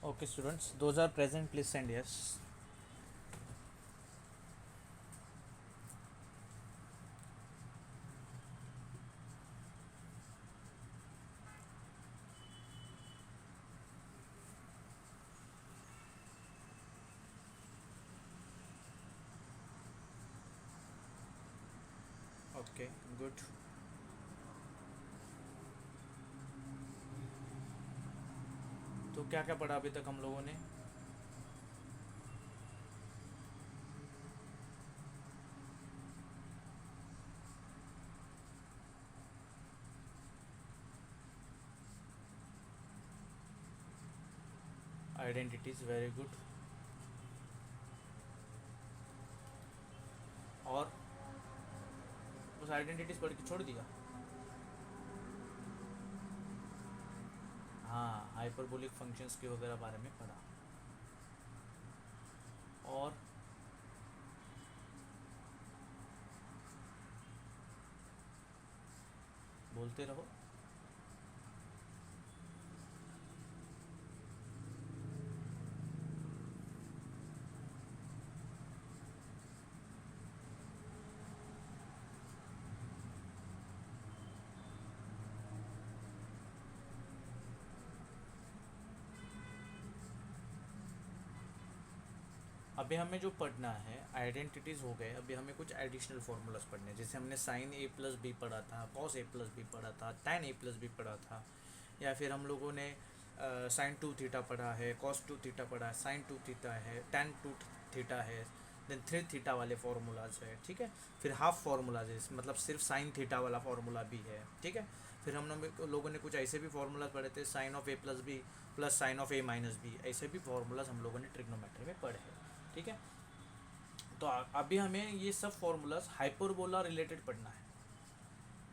Okay, students, those are present. Please send yes. Okay, good. तो क्या क्या पढ़ा अभी तक हम लोगों ने? Identities, very good. और बस आइडेंटिटीज पढ़ के छोड़ दिया? हाँ, हाइपरबोलिक फंक्शंस के वगैरह बारे में पढ़ा। और बोलते रहो। अभी हमें जो पढ़ना है आइडेंटिटीज़ हो गए, अभी हमें कुछ एडिशनल फार्मूलाज पढ़ने हैं। जैसे हमने साइन ए प्लस बी पढ़ा था, कॉस ए प्लस बी पढ़ा था, टैन ए प्लस बी पढ़ा था, या फिर हम लोगों ने साइन टू थीटा पढ़ा है, कॉस टू थीटा पढ़ा है, साइन टू थीटा है, टैन टू थीटा है, देन थ्री थीटा वाले फार्मूलाज है। ठीक है, फिर हाफ फार्मूलाज है, मतलब सिर्फ साइन थीटा वाला फार्मूला भी है। ठीक है, फिर हम लोगों ने कुछ ऐसे भी फार्मूलाज पढ़े थे, sine of A plus B plus sine of A minus B, ऐसे भी फार्मूलाज हम लोगों ने ट्रिग्नोमेट्री में पढ़े हैं। ठीक है, तो अभी हमें ये सब फार्मूलाज हाइपरबोला रिलेटेड पढ़ना है।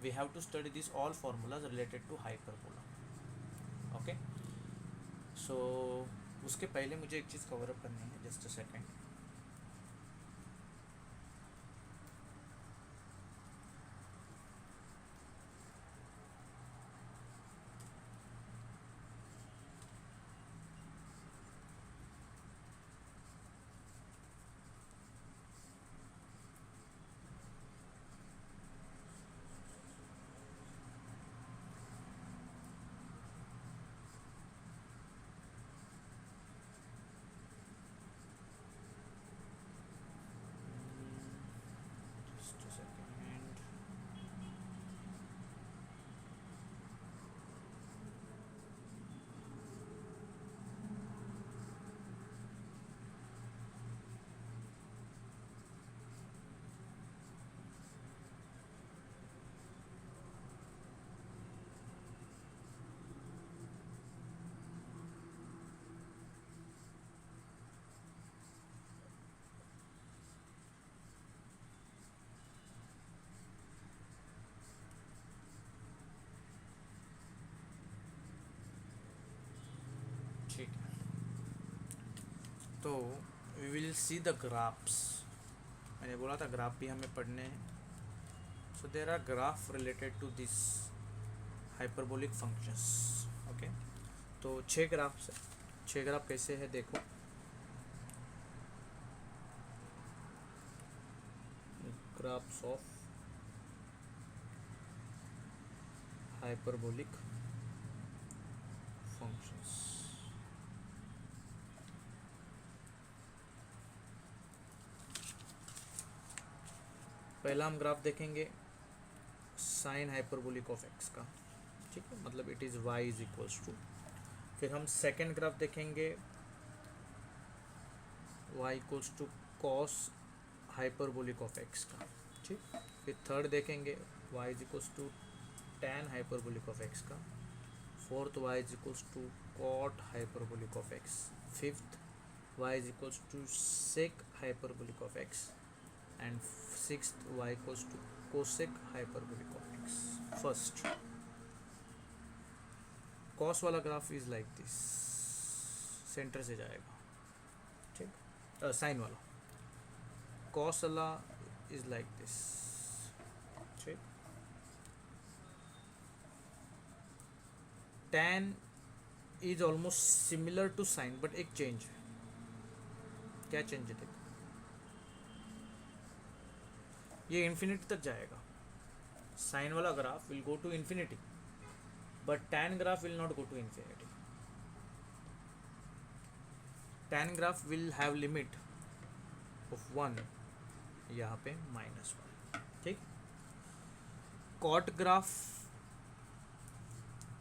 We have to study this all formulas related to hyperbola. Okay, so उसके पहले मुझे एक चीज़ कवर अप करनी है, just a second. Just a second. ठीक है, तो we will see the graphs. मैंने बोला था ग्राफ भी हमें पढ़ने हैं। So there are graph related to this hyperbolic functions. Okay, तो 6 ग्राफ्स है। 6 ग्राफ कैसे है देखो। Graphs of hyperbolic functions. पहला हम ग्राफ देखेंगे साइन हाइपरबोलिक ऑफ एक्स का। ठीक है, मतलब it is y is equals to. फिर हम सेकेंड ग्राफ देखेंगे y equals to cos hyperbolic of x का। ठीक, फिर थर्ड देखेंगे y is equals to tan hyperbolic of x का। Fourth y is equals to cot hyperbolic of x. Fifth y is equals to sec hyperbolic of x. And sixth y equals to cosec hyperbolic of x. First cos वाला graph is like this, centre से जाएगा। ठीक, sine वाला cos वाला is like this. ठीक, tan is almost similar to sine, but एक change है। क्या चेंज है देखो, ये इन्फिनिटी तक जाएगा, साइन वाला graph will go to infinity, but tan graph will not go to infinity. Tan graph will have limit of 1, यहाँ पे -1, ठीक। कॉट ग्राफ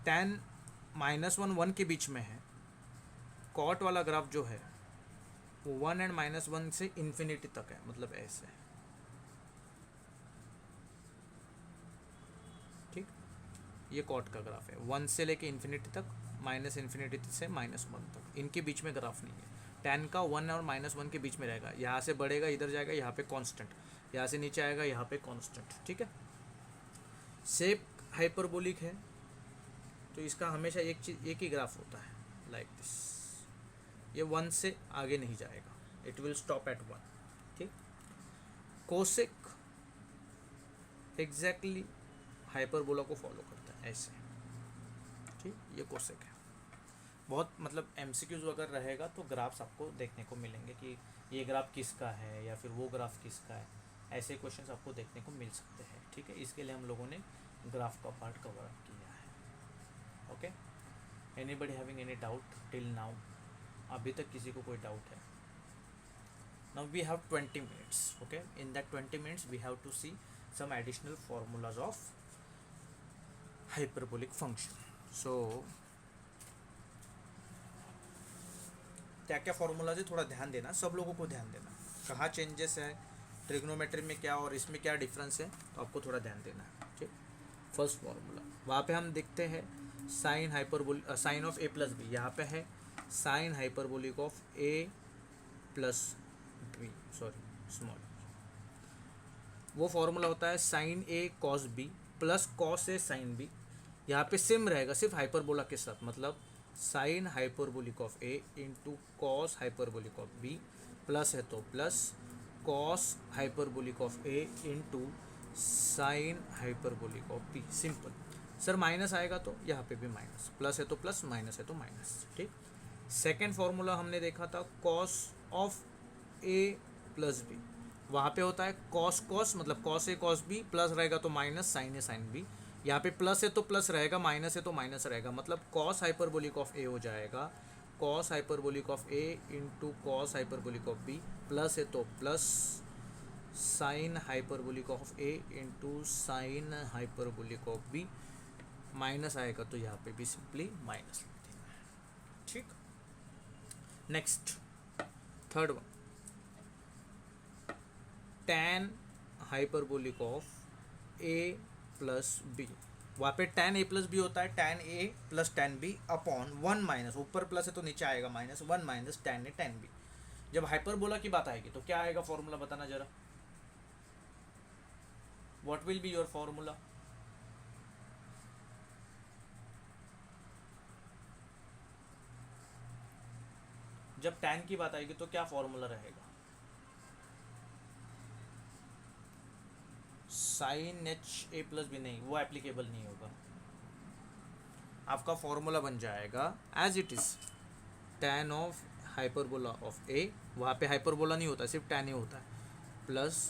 टैन -1 1 के बीच में है, कॉट वाला ग्राफ जो है वो 1 एंड -1 से इन्फिनिटी तक है, मतलब ऐसे, ठीक। ये कॉट का ग्राफ है 1 से लेके इन्फिनिटी तक, -इन्फिनिटी से -1 तक, इनके बीच में ग्राफ नहीं है। टैन का 1 और -1 के बीच में रहेगा, यहाँ से बढ़ेगा इधर जाएगा, यहाँ पे कांस्टेंट, यहाँ से नीचे आएगा यहाँ पे कांस्टेंट, ठीक है। शेप हाइपरबोलिक है तो इसका हमेशा एक ही ग्राफ होता है, लाइक दिस। ये 1 से आगे नहीं जाएगा, इट विल स्टॉप एट 1, ठीक। कोसेक एग्जैक्टली हाइपरबोला को फॉलो करता है, ऐसे, ठीक। ये कोसेक है। बहुत मतलब एमसीक्यूज अगर रहेगा तो ग्राफ्स आपको देखने को मिलेंगे कि ये ग्राफ किसका है या फिर वो ग्राफ किसका है, ऐसे क्वेश्चंस आपको देखने को मिल सकते हैं, ठीक है। इसके लिए हम लोगों ने ग्राफ का पार्ट कवर अप किया है, okay. Anybody having any doubt till now? अभी तक किसी को कोई डाउट है? Now we have 20 minutes, okay? In that 20 minutes we have to see some additional formulas of hyperbolic function. So क्या क्या फॉर्मूलाज है, थोड़ा ध्यान देना, सब लोगों को ध्यान देना, कहाँ चेंजेस है ट्रिग्नोमेट्री में क्या और इसमें क्या डिफरेंस है, तो आपको थोड़ा ध्यान देना है, ठीक। फर्स्ट फॉर्मूला वहाँ पे हम देखते हैं sine hyperbolic, sine of a plus B, यहाँ पे है sine hyperbolic of a plus B, sorry small, वो फॉर्मूला होता है sine a cos b plus cos a sine b। यहाँ पे सेम रहेगा सिर्फ हाइपरबोला के साथ, मतलब sign hyperbolic of a into cos hyperbolic of b, plus है तो plus cos hyperbolic of a into sine hyperbolic of b, simple. Sir minus आएगा तो यहाँ पे भी माइनस, प्लस है तो प्लस, माइनस है तो माइनस, ठीक। सेकेंड फॉर्मूला हमने देखा था cos of a plus B, वहाँ पे होता है कॉस कॉस, मतलब cos A cos B, plus रहेगा तो minus sine A sine B, यहाँ पे प्लस है तो प्लस रहेगा, माइनस है तो माइनस रहेगा, मतलब कॉस हाइपरबोलिक ऑफ ए हो जाएगा cos hyperbolic of A into cos hyperbolic of B, plus है तो plus sine hyperbolic of A into sine hyperbolic of B, minus आएगा तो यहाँ पे भी सिंपली माइनस लिख देना है, ठीक। Next third one, tan hyperbolic of A plus B, वहाँ पे टैन ए प्लस बी होता है tan a plus tan b upon 1 minus, ऊपर प्लस है तो नीचे आएगा minus, 1 minus tan a tan b. जब हाइपरबोला की बात आएगी तो क्या आएगा फॉर्मूला, बताना जरा, what will be your formula? जब टैन की बात आएगी तो क्या फॉर्मूला रहेगा? साइन एच ए प्लस बी नहीं, वो एप्लीकेबल नहीं होगा, आपका फॉर्मूला बन जाएगा as it is tan of hyperbola of a, वहाँ पे हाइपरबोला नहीं होता, सिर्फ टैन ए होता है, plus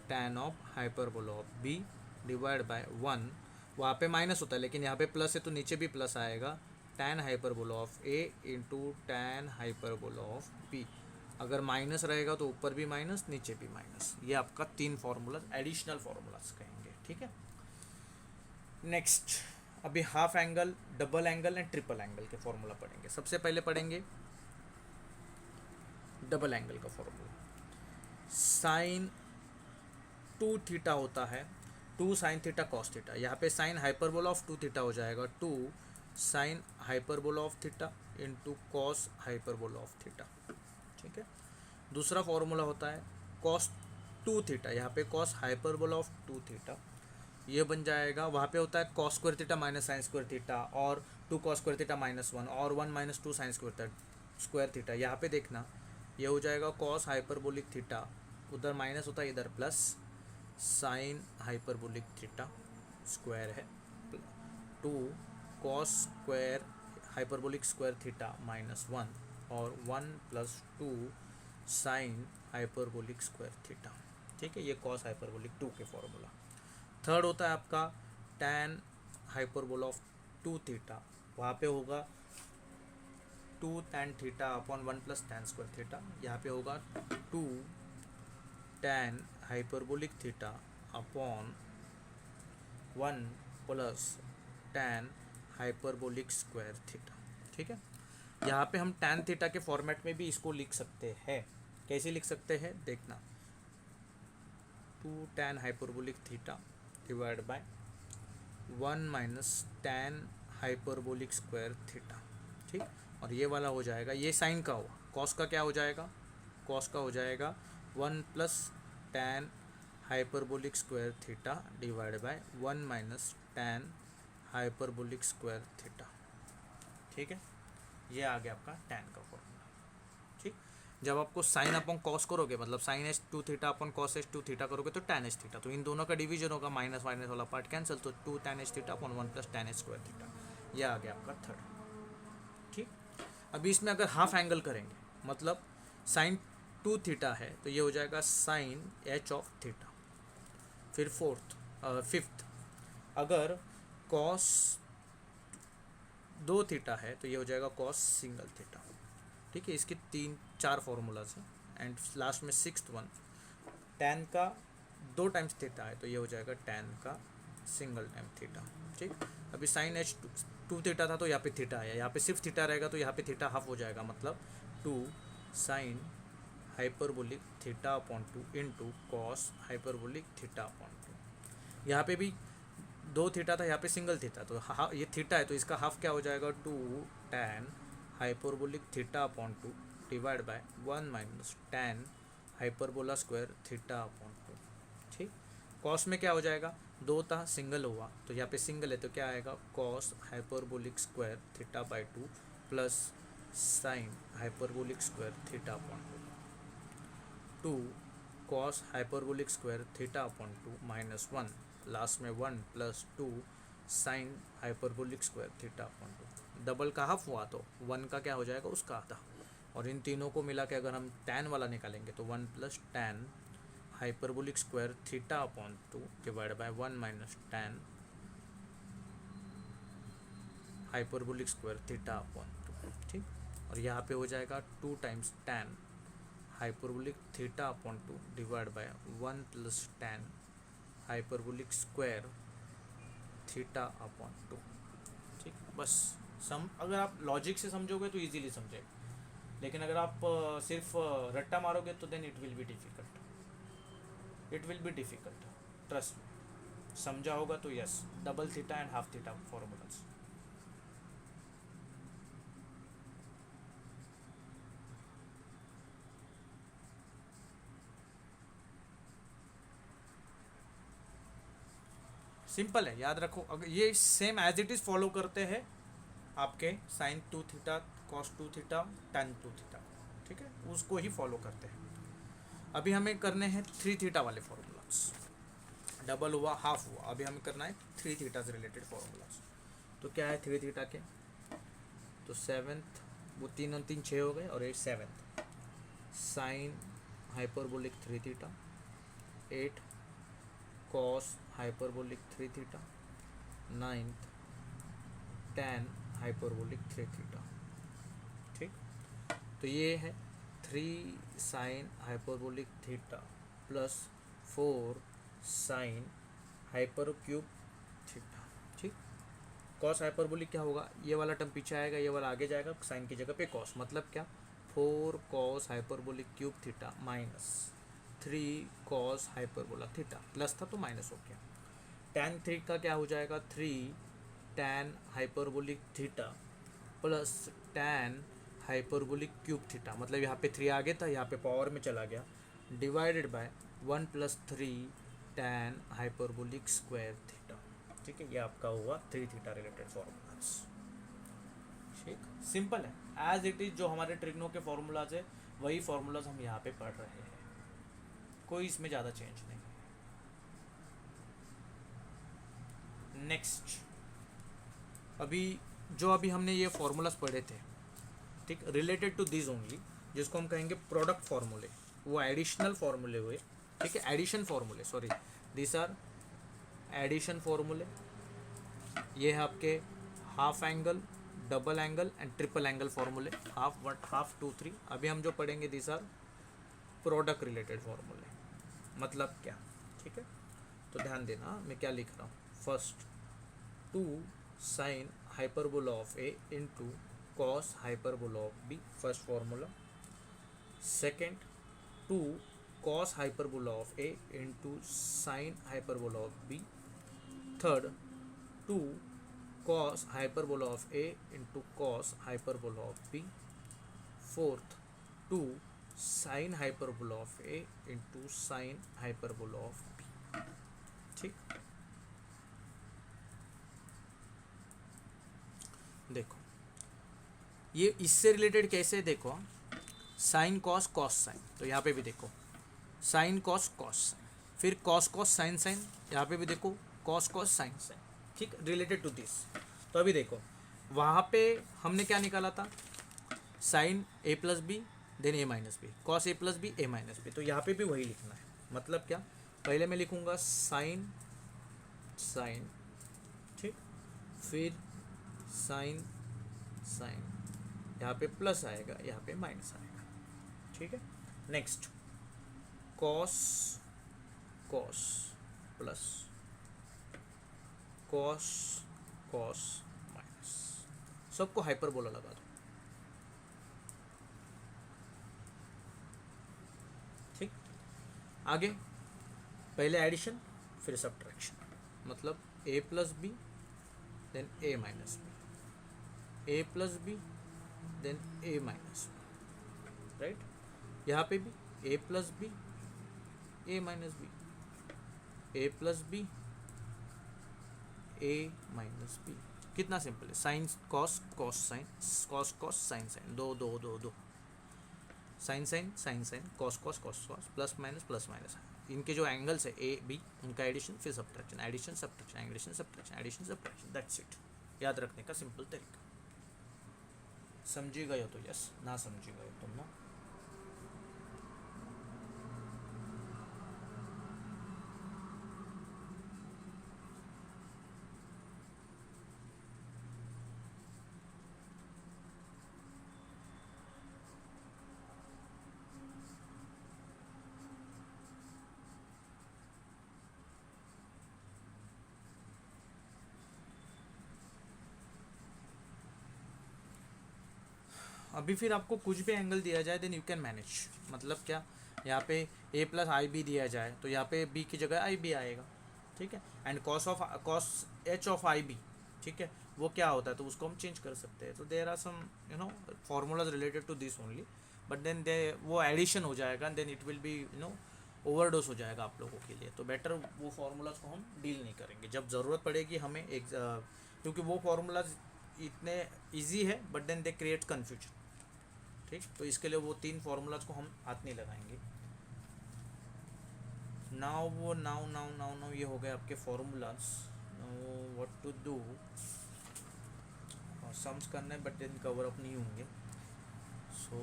tan of hyperbola of B divide by 1, वहाँ पे माइनस होता है लेकिन यहाँ पे प्लस है तो नीचे भी प्लस आएगा, tan hyperbola of A into tan hyperbola of B, अगर माइनस रहेगा तो ऊपर भी माइनस नीचे भी माइनस, ये आपका 3 फॉर्मूला एडिशनल फॉर्मूलाज कहेंगे, ठीक है। नेक्स्ट अभी half angle, double angle and triple angle के फॉर्मूला पढ़ेंगे। सबसे पहले पढ़ेंगे डबल एंगल का फॉर्मूला, साइन 2 थीटा होता है 2 साइन थीटा कॉस थीटा, यहाँ पे साइन हाइपरबोला ऑफ 2 थीटा हो जाएगा 2 sine hyperbola of theta into cos hyperbola of theta, ठीक है। दूसरा फॉर्मूला होता है कॉस 2 थीटा, यहाँ पे कॉस हाइपरबोला ऑफ 2 थीटा, ये बन जाएगा, वहाँ पे होता है cos square theta minus sine square theta और 2 कॉस स्क्वायर थीटा -1 और 1 माइनस 2 साइन स्क्वायर थीटा, यहाँ पे देखना ये हो जाएगा कॉस हाइपरबोलिक थीटा, उधर माइनस होता है इधर plus sine hyperbolic theta square है 2 cos square hyperbolic square theta minus 1 और 1 plus 2 sine hyperbolic square theta. ठीक है, ये कॉस हाइपरबोलिक 2 के फॉर्मूला। थर्ड होता है आपका tan हाइपरबोला ऑफ 2 थीटा, वहाँ पे होगा 2 tan theta upon 1 plus tan square theta. यहाँ पे होगा 2 tan hyperbolic theta upon 1 plus tan hyperbolic square theta. ठीक है, यहाँ पे हम tan थीटा के फॉर्मेट में भी इसको लिख सकते हैं। कैसे लिख सकते हैं देखना, 2 tan hyperbolic theta divide by 1 minus tan hyperbolic square theta. ठीक, और ये वाला हो जाएगा, ये साइन का होगा, कॉस का क्या हो जाएगा, कॉस का हो जाएगा 1 plus tan hyperbolic square theta divide by 1 minus tan hyperbolic square theta. ठीक है, ये आ गया आपका tan का फॉर्मूला। ठीक, जब आपको साइन अपॉन कॉस करोगे, मतलब sine H 2 theta upon cos H 2 theta करोगे तो tan एच थीटा, तो इन दोनों का डिवीजन होगा, माइनस माइनस वाला पार्ट कैंसिल, तो 2 tan H theta upon 1 plus tan H square theta. यह आ गया आपका थर्ड। ठीक, अभी इसमें अगर हाफ एंगल करेंगे, मतलब साइन 2 थीटा है तो ये हो जाएगा साइन एच ऑफ थीटा। फिर फिफ्थ, अगर कॉस 2 थीटा है तो ये हो जाएगा कॉस सिंगल थीटा। ठीक है, इसके 3-4 फॉर्मूलाज हैं। एंड लास्ट में सिक्स्थ वन, tan का 2 टाइम्स थीटा है तो ये हो जाएगा tan का सिंगल टाइम थीटा। ठीक, अभी साइन एच 2 थीटा था तो यहाँ पे थीटा है, यहाँ पे सिर्फ थीटा रहेगा तो यहाँ पे थीटा हाफ हो जाएगा, मतलब 2 sign hyperbolic theta upon 2 into cos hyperbolic theta upon 2। यहाँ पे भी 2 थीटा था, यहाँ पे सिंगल थीटा, तो ये थीटा है तो इसका हाफ क्या हो जाएगा, 2 tan hyperbolic theta upon 2 divide by 1 minus tan hyperbola square theta upon 2। ठीक, कॉस में क्या हो जाएगा, 2 था सिंगल हुआ तो यहाँ पे सिंगल है तो क्या आएगा, cos hyperbolic square theta by 2 plus sine hyperbolic square theta upon 2 cos hyperbolic square theta upon 2 minus 1 last में 1 plus 2 sine hyperbolic square theta upon 2। Double का हाफ हुआ तो 1 का क्या हो जाएगा, उसका आधा, और इन तीनों को मिला के अगर हम tan वाला निकालेंगे तो 1 plus tan hyperbolic square theta upon 2 divide by 1 minus tan hyperbolic square theta upon 2। ठीक, और यहाँ पे हो जाएगा 2 times tan hyperbolic theta upon 2 divide by 1 plus tan hyperbolic square theta upon 2। ठीक, बस अगर आप लॉजिक से समझोगे तो इजीली समझेगा, लेकिन अगर आप सिर्फ रट्टा मारोगे तो then it will be difficult, trust me. समझा होगा तो yes, double theta and half theta formulas. Simple है, याद रखो, अगर ये same as it is follow करते हैं आपके sine 2 theta cos 2 theta tan 2 theta. ठीक है, उसको ही फॉलो करते हैं। अभी हमें करने हैं 3 थीटा वाले फॉर्मूलाज, डबल हुआ हाफ हुआ, अभी हमें करना है 3 थीटा से रिलेटेड फॉर्मूलाज। तो क्या है 3 थीटा के, तो 7th, वो 3 और 3 6 हो गए, और ये 7th sine hyperbolic 3 theta, 8 cos hyperbolic 3 theta, 9th tan hyperbolic 3 theta. ठीक, तो ये है 3 sine hyperbolic theta plus 4 sine hyper cube theta. ठीक, कॉस हाइपरबोलिक क्या होगा, ये वाला टर्म पीछे आएगा, ये वाला आगे जाएगा, साइन की जगह पे कॉस, मतलब क्या 4 cos hyperbolic cube theta minus 3 cos hyperbola theta, plus था तो माइनस हो गया। tan थीटा क्या हो जाएगा, 3 tan hyperbolic theta plus tan hyperbolic cube theta, मतलब यहाँ पे 3 आगे था, यहाँ पे पावर में चला गया, divided by 1 plus 3 tan hyperbolic square theta. ठीक है, ये आपका हुआ 3 थीटा रिलेटेड फॉर्मूलाज। ठीक, सिंपल है, एज इट इज जो हमारे ट्रिग्नो के फॉर्मूलाज है वही फॉर्मूलाज हम यहाँ पे पढ़ रहे हैं, कोई इसमें ज़्यादा चेंज नहीं। नेक्स्ट, अभी जो अभी हमने ये फॉर्मूलाज पढ़े थे, ठीक, रिलेटेड टू दिस ओनली, जिसको हम कहेंगे प्रोडक्ट फार्मूले, वो एडिशनल फार्मूले हुए, ठीक है, एडिशन फार्मूले, सॉरी, दिस आर एडिशन फार्मूले। ये है आपके half angle, double angle and triple angle फार्मूले, हाफ 1, हाफ 2, 3। अभी हम जो पढ़ेंगे दिस आर प्रोडक्ट रिलेटेड फार्मूले। मतलब क्या, ठीक है, तो ध्यान देना मैं क्या लिख रहा हूँ। First, 2 sine hyperbola of A into cos hyperbola of B, first formula. Second, 2 cos hyperbola of a into sin hyperbola of b. Third, 2 cos hyperbola of a into cos hyperbola of b. Fourth, 2 sin hyperbola of a into sin hyperbola of b। ठीक, देखो ये इससे related कैसे, देखो sign cos cos sign, तो यहाँ पे भी देखो साइन कॉस कॉस साइन, फिर कॉस कॉस साइन साइन, यहाँ पे भी देखो कॉस कॉस साइन साइन, ठीक, रिलेटेड टू दिस। तो अभी देखो वहाँ पे हमने क्या निकाला था, sign A plus B then A minus B, cos A plus B A minus B, तो यहाँ पे भी वही लिखना है। मतलब क्या, पहले मैं लिखूँगा साइन साइन, ठीक, फिर साइन साइन, यहाँ पे प्लस आएगा, यहाँ पे माइनस आएगा, ठीक है। Next, cos cos plus cos cos minus, सबको हाइपरबोला लगा दो, ठीक। आगे पहले एडिशन फिर सब्ट्रैक्शन, मतलब A plus B then A minus B, A plus B then A minus B, right. यहाँ पे भी A plus B A minus B, A plus B A minus B, कितना सिंपल है, sine cos cos sine, cos cos sine sine, दो दो दो दो, sine sine sine sign, cos cos cos cos, plus minus, इनके जो angles है A B, उनका एडिशन फिर subtraction, addition subtraction, addition subtraction, addition subtraction, that's it. याद रखने का सिंपल तरीका। समझी गए हो तो यस, ना समझी गए हो तो नो। अभी फिर आपको कुछ भी एंगल दिया जाए देन यू कैन मैनेज। मतलब क्या, यहाँ पे ए प्लस आई बी दिया जाए तो यहाँ पे बी की जगह आई बी आएगा, ठीक है। And cos H of I B, ठीक है, वो क्या होता है तो उसको हम चेंज कर सकते हैं। तो there are some formulas related to this only, but then वो एडिशन हो जाएगा, then it will be overdose हो जाएगा आप लोगों के लिए। तो बेटर वो फार्मूलाज को हम डील नहीं करेंगे। जब ज़रूरत पड़ेगी हमें एक, क्योंकि वो फार्मूलाज इतने ईजी है but then they create confusion, ठीक। तो इसके लिए वो 3 फार्मूलाज को हम हाथ नहीं लगाएंगे। नाउ ये हो गए आपके formulas. What to do, sums करना है बट देन कवर अप नहीं होंगे। सो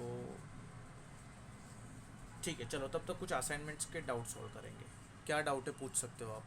ठीक है, चलो तब तक कुछ असाइनमेंट्स के डाउट सॉल्व करेंगे। क्या डाउट है पूछ सकते हो आप।